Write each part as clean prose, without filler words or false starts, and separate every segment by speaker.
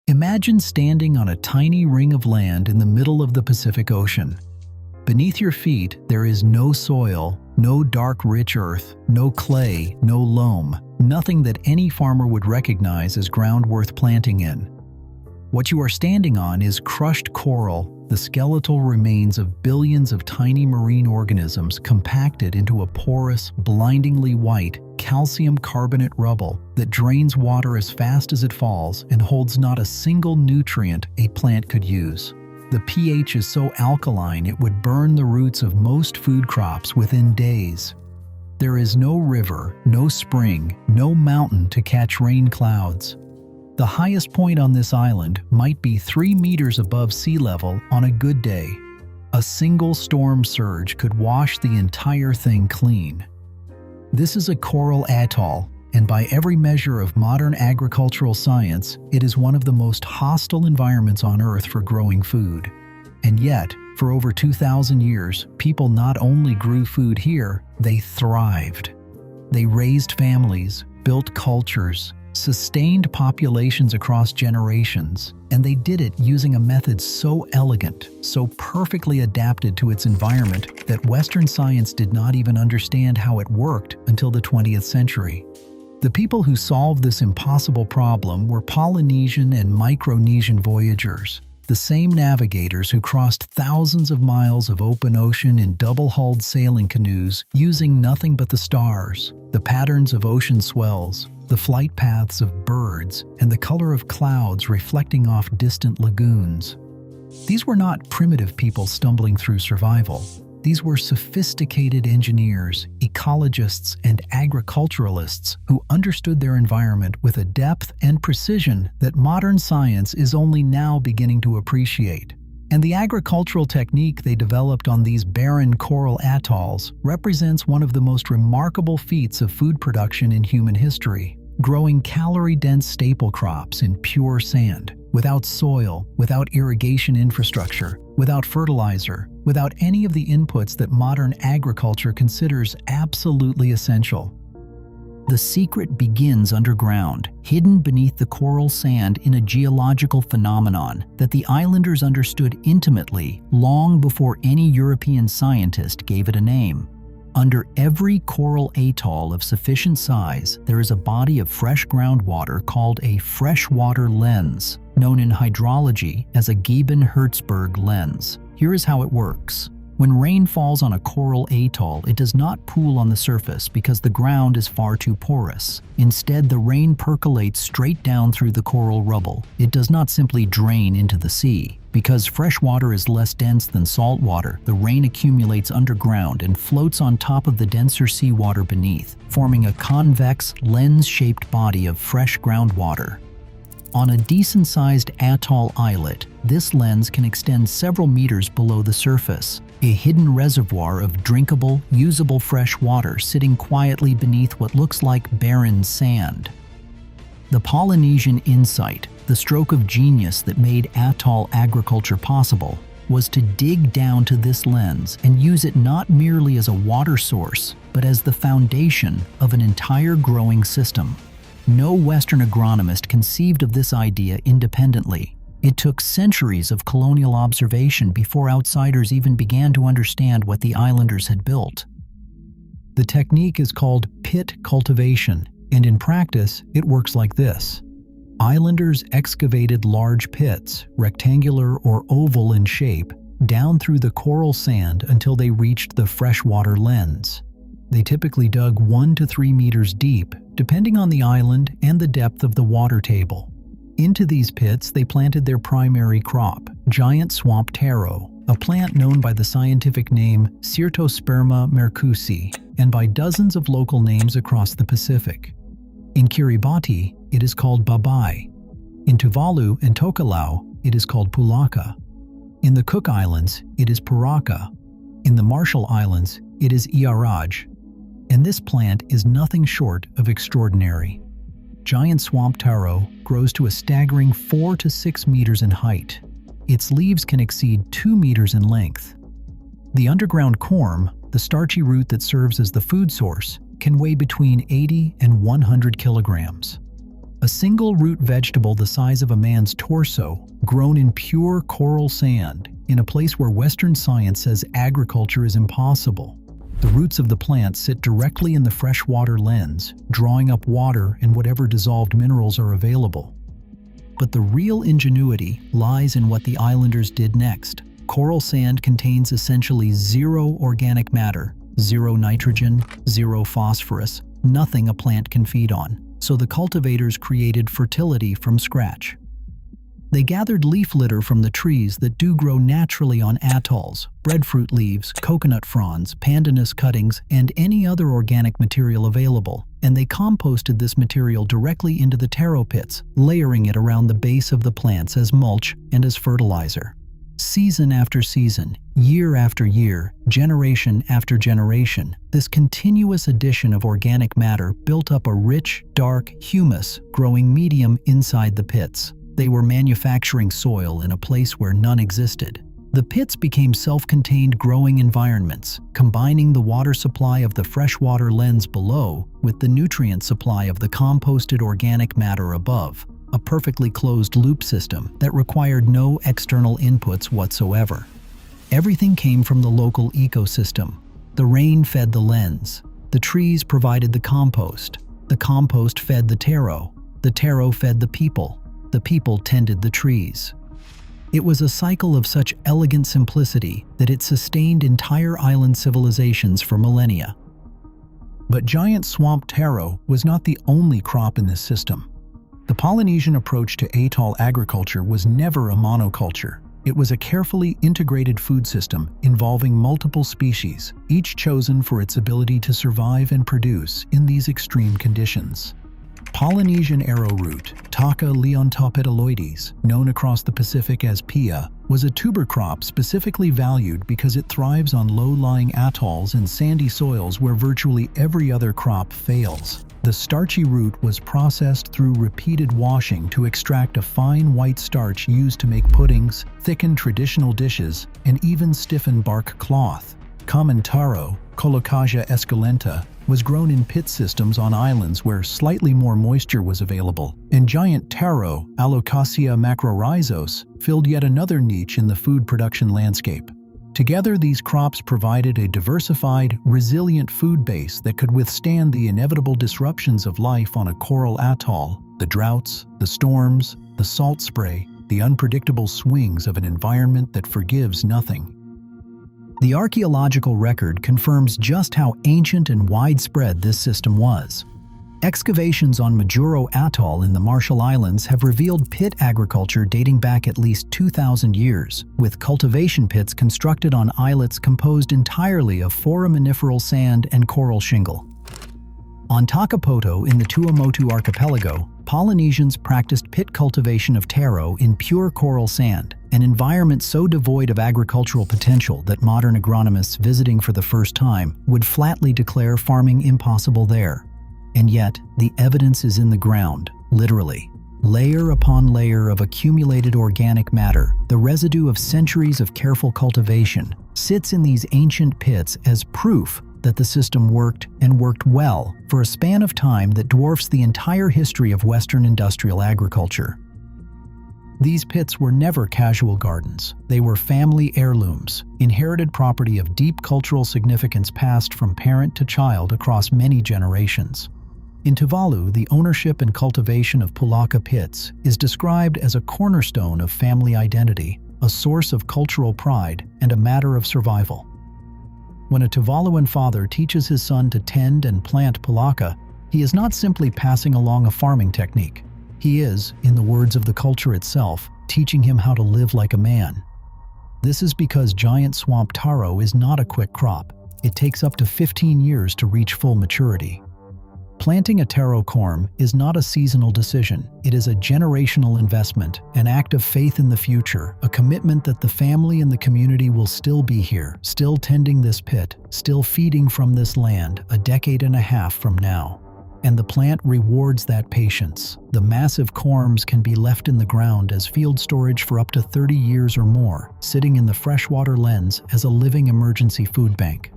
Speaker 1: Imagine standing on a tiny ring of land in the middle of the Pacific Ocean. Beneath your feet, there is no soil, no dark, rich earth, no clay, no loam, nothing that any farmer would recognize as ground worth planting in. What you are standing on is crushed coral, the skeletal remains of billions of tiny marine organisms compacted into a porous, blindingly white, calcium carbonate rubble that drains water as fast as it falls and holds not a single nutrient a plant could use. The pH is so alkaline it would burn the roots of most food crops within days. There is no river, no spring, no mountain to catch rain clouds. The highest point on this island might be 3 meters above sea level on a good day. A single storm surge could wash the entire thing clean. This is a coral atoll, and by every measure of modern agricultural science, it is one of the most hostile environments on Earth for growing food. And yet, for over 2,000 years, people not only grew food here, they thrived. They raised families, built cultures, sustained populations across generations, and they did it using a method so elegant, so perfectly adapted to its environment that Western science did not even understand how it worked until the 20th century. The people who solved this impossible problem were Polynesian and Micronesian voyagers, the same navigators who crossed thousands of miles of open ocean in double-hulled sailing canoes using nothing but the stars, the patterns of ocean swells, the flight paths of birds, and the color of clouds reflecting off distant lagoons. These were not primitive people stumbling through survival. These were sophisticated engineers, ecologists, and agriculturalists who understood their environment with a depth and precision that modern science is only now beginning to appreciate. And the agricultural technique they developed on these barren coral atolls represents one of the most remarkable feats of food production in human history, growing calorie-dense staple crops in pure sand, without soil, without irrigation infrastructure, without fertilizer, without any of the inputs that modern agriculture considers absolutely essential. The secret begins underground, hidden beneath the coral sand in a geological phenomenon that the islanders understood intimately long before any European scientist gave it a name. Under every coral atoll of sufficient size, there is a body of fresh groundwater called a freshwater lens, known in hydrology as a Ghyben-Herzberg lens. Here is how it works. When rain falls on a coral atoll, it does not pool on the surface because the ground is far too porous. Instead, the rain percolates straight down through the coral rubble. It does not simply drain into the sea. Because fresh water is less dense than salt water, the rain accumulates underground and floats on top of the denser seawater beneath, forming a convex, lens-shaped body of fresh groundwater. On a decent-sized atoll islet, this lens can extend several meters below the surface, a hidden reservoir of drinkable, usable fresh water sitting quietly beneath what looks like barren sand. The Polynesian insight, the stroke of genius that made atoll agriculture possible, was to dig down to this lens and use it not merely as a water source, but as the foundation of an entire growing system. No Western agronomist conceived of this idea independently. It took centuries of colonial observation before outsiders even began to understand what the islanders had built. The technique is called pit cultivation, and in practice, it works like this. Islanders excavated large pits, rectangular or oval in shape, down through the coral sand until they reached the freshwater lens. They typically dug 1 to 3 meters deep, depending on the island and the depth of the water table. Into these pits, they planted their primary crop, giant swamp taro, a plant known by the scientific name Cyrtosperma mercusii, and by dozens of local names across the Pacific. In Kiribati, it is called babai. In Tuvalu and Tokelau, it is called pulaka. In the Cook Islands, it is puraka. In the Marshall Islands, it is iaraj. And this plant is nothing short of extraordinary. Giant swamp taro grows to a staggering 4 to 6 meters in height. Its leaves can exceed 2 meters in length. The underground corm, the starchy root that serves as the food source, can weigh between 80 and 100 kilograms. a single root vegetable the size of a man's torso, grown in pure coral sand, in a place where Western science says agriculture is impossible. The roots of the plant sit directly in the freshwater lens, drawing up water and whatever dissolved minerals are available. But the real ingenuity lies in what the islanders did next. Coral sand contains essentially zero organic matter, zero nitrogen, zero phosphorus, nothing a plant can feed on. So the cultivators created fertility from scratch. They gathered leaf litter from the trees that do grow naturally on atolls, breadfruit leaves, coconut fronds, pandanus cuttings, and any other organic material available, and they composted this material directly into the taro pits, layering it around the base of the plants as mulch and as fertilizer. Season after season, year after year, generation after generation, this continuous addition of organic matter built up a rich, dark humus growing medium inside the pits. They were manufacturing soil in a place where none existed. The pits became self-contained growing environments, combining the water supply of the freshwater lens below with the nutrient supply of the composted organic matter above. A perfectly closed loop system that required no external inputs whatsoever. Everything came from the local ecosystem. The rain fed the lens. The trees provided the compost fed the taro fed the people tended the trees. It was a cycle of such elegant simplicity that it sustained entire island civilizations for millennia. But giant swamp taro was not the only crop in this system. The Polynesian approach to atoll agriculture was never a monoculture. It was a carefully integrated food system involving multiple species, each chosen for its ability to survive and produce in these extreme conditions. Polynesian arrowroot, Taka leontopetaloides, known across the Pacific as pia, was a tuber crop specifically valued because it thrives on low-lying atolls and sandy soils where virtually every other crop fails. The starchy root was processed through repeated washing to extract a fine white starch used to make puddings, thicken traditional dishes, and even stiffen bark cloth. Common taro, Colocasia esculenta, was grown in pit systems on islands where slightly more moisture was available, and giant taro, Alocasia macrorhizos, filled yet another niche in the food production landscape. Together, these crops provided a diversified, resilient food base that could withstand the inevitable disruptions of life on a coral atoll, the droughts, the storms, the salt spray, the unpredictable swings of an environment that forgives nothing. The archaeological record confirms just how ancient and widespread this system was. Excavations on Majuro Atoll in the Marshall Islands have revealed pit agriculture dating back at least 2,000 years, with cultivation pits constructed on islets composed entirely of foraminiferal sand and coral shingle. On Takapoto in the Tuamotu archipelago, Polynesians practiced pit cultivation of taro in pure coral sand, an environment so devoid of agricultural potential that modern agronomists visiting for the first time would flatly declare farming impossible there. And yet, the evidence is in the ground, literally. Layer upon layer of accumulated organic matter, the residue of centuries of careful cultivation, sits in these ancient pits as proof that the system worked and worked well for a span of time that dwarfs the entire history of Western industrial agriculture. These pits were never casual gardens. They were family heirlooms, inherited property of deep cultural significance passed from parent to child across many generations. In Tuvalu, the ownership and cultivation of pulaka pits is described as a cornerstone of family identity, a source of cultural pride, and a matter of survival. When a Tuvaluan father teaches his son to tend and plant pulaka, he is not simply passing along a farming technique. He is, in the words of the culture itself, teaching him how to live like a man. This is because giant swamp taro is not a quick crop. It takes up to 15 years to reach full maturity. Planting a taro corm is not a seasonal decision. It is a generational investment, an act of faith in the future, a commitment that the family and the community will still be here, still tending this pit, still feeding from this land a decade and a half from now. And the plant rewards that patience. The massive corms can be left in the ground as field storage for up to 30 years or more, sitting in the freshwater lens as a living emergency food bank.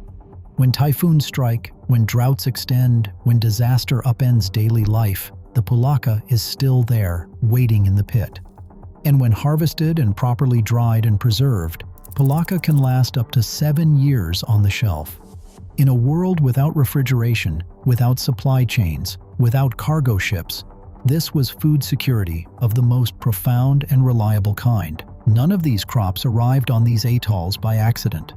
Speaker 1: When typhoons strike, when droughts extend, when disaster upends daily life, the pulaka is still there, waiting in the pit. And when harvested and properly dried and preserved, pulaka can last up to 7 years on the shelf. In a world without refrigeration, without supply chains, without cargo ships, this was food security of the most profound and reliable kind. None of these crops arrived on these atolls by accident.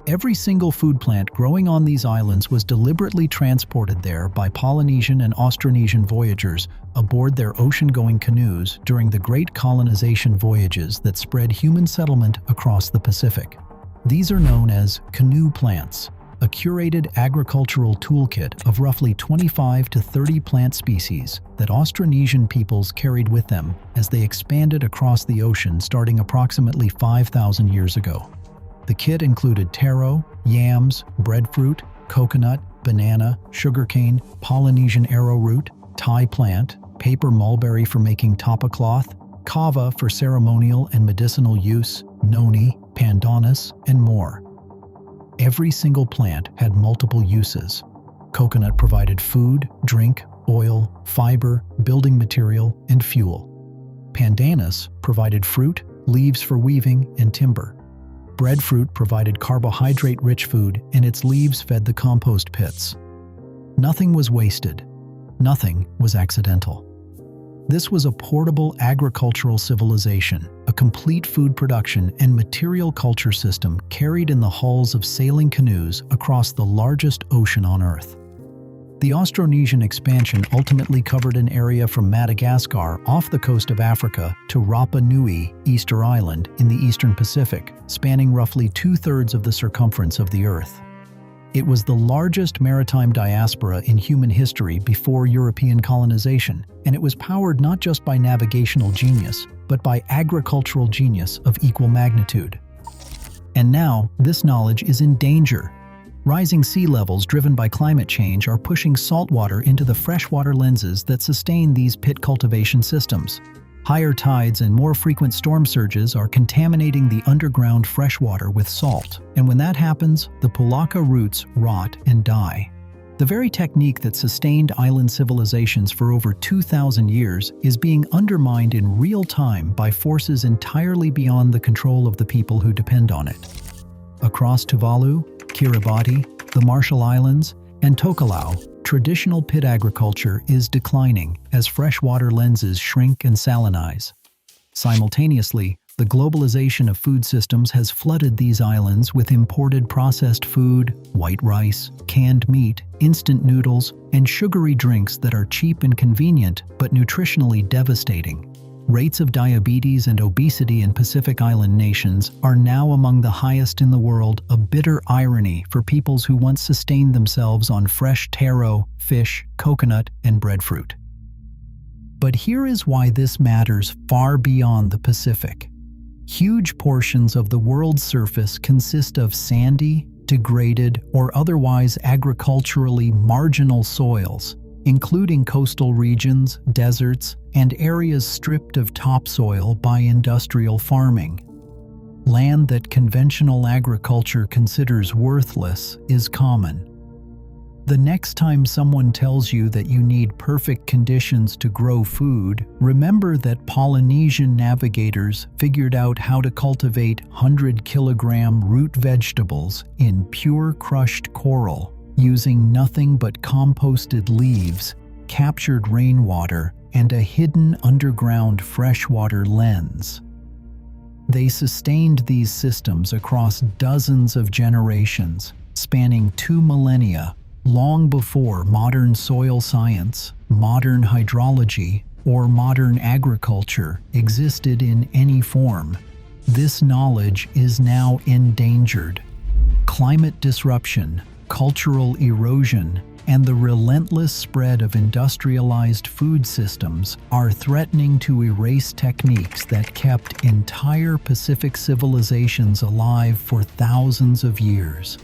Speaker 1: Every single food plant growing on these islands was deliberately transported there by Polynesian and Austronesian voyagers aboard their ocean-going canoes during the great colonization voyages that spread human settlement across the Pacific. These are known as canoe plants, a curated agricultural toolkit of roughly 25 to 30 plant species that Austronesian peoples carried with them as they expanded across the ocean starting approximately 5,000 years ago. The kit included taro, yams, breadfruit, coconut, banana, sugarcane, Polynesian arrowroot, Thai plant, paper mulberry for making tapa cloth, kava for ceremonial and medicinal use, noni, pandanus, and more. Every single plant had multiple uses. Coconut provided food, drink, oil, fiber, building material, and fuel. Pandanus provided fruit, leaves for weaving, and timber. Breadfruit provided carbohydrate-rich food, and its leaves fed the compost pits. Nothing was wasted. Nothing was accidental. This was a portable agricultural civilization, a complete food production and material culture system carried in the hulls of sailing canoes across the largest ocean on Earth. The Austronesian expansion ultimately covered an area from Madagascar off the coast of Africa to Rapa Nui, Easter Island, in the eastern Pacific, spanning roughly 2/3 of the circumference of the Earth. It was the largest maritime diaspora in human history before European colonization, and it was powered not just by navigational genius, but by agricultural genius of equal magnitude. And now, this knowledge is in danger. Rising sea levels driven by climate change are pushing saltwater into the freshwater lenses that sustain these pit cultivation systems. Higher tides and more frequent storm surges are contaminating the underground freshwater with salt, and when that happens, the pulaka roots rot and die. The very technique that sustained island civilizations for over 2,000 years is being undermined in real time by forces entirely beyond the control of the people who depend on it. Across Tuvalu, Kiribati, the Marshall Islands, and Tokelau, traditional pit agriculture is declining as freshwater lenses shrink and salinize. Simultaneously, the globalization of food systems has flooded these islands with imported processed food, white rice, canned meat, instant noodles, and sugary drinks that are cheap and convenient but nutritionally devastating. Rates of diabetes and obesity in Pacific Island nations are now among the highest in the world, a bitter irony for peoples who once sustained themselves on fresh taro, fish, coconut, and breadfruit. But here is why this matters far beyond the Pacific. Huge portions of the world's surface consist of sandy, degraded, or otherwise agriculturally marginal soils, including coastal regions, deserts, and areas stripped of topsoil by industrial farming. Land that conventional agriculture considers worthless is common. The next time someone tells you that you need perfect conditions to grow food, remember that Polynesian navigators figured out how to cultivate 100-kilogram root vegetables in pure crushed coral, using nothing but composted leaves, captured rainwater, and a hidden underground freshwater lens. They sustained these systems across dozens of generations, spanning 2 millennia, long before modern soil science, modern hydrology, or modern agriculture existed in any form. This knowledge is now endangered. Climate disruption, cultural erosion, and the relentless spread of industrialized food systems are threatening to erase techniques that kept entire Pacific civilizations alive for thousands of years.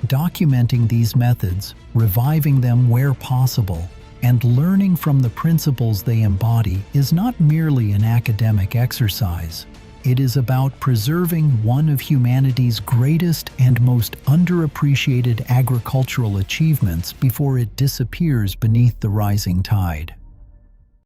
Speaker 1: Documenting these methods, reviving them where possible, and learning from the principles they embody is not merely an academic exercise. It is about preserving one of humanity's greatest and most underappreciated agricultural achievements before it disappears beneath the rising tide.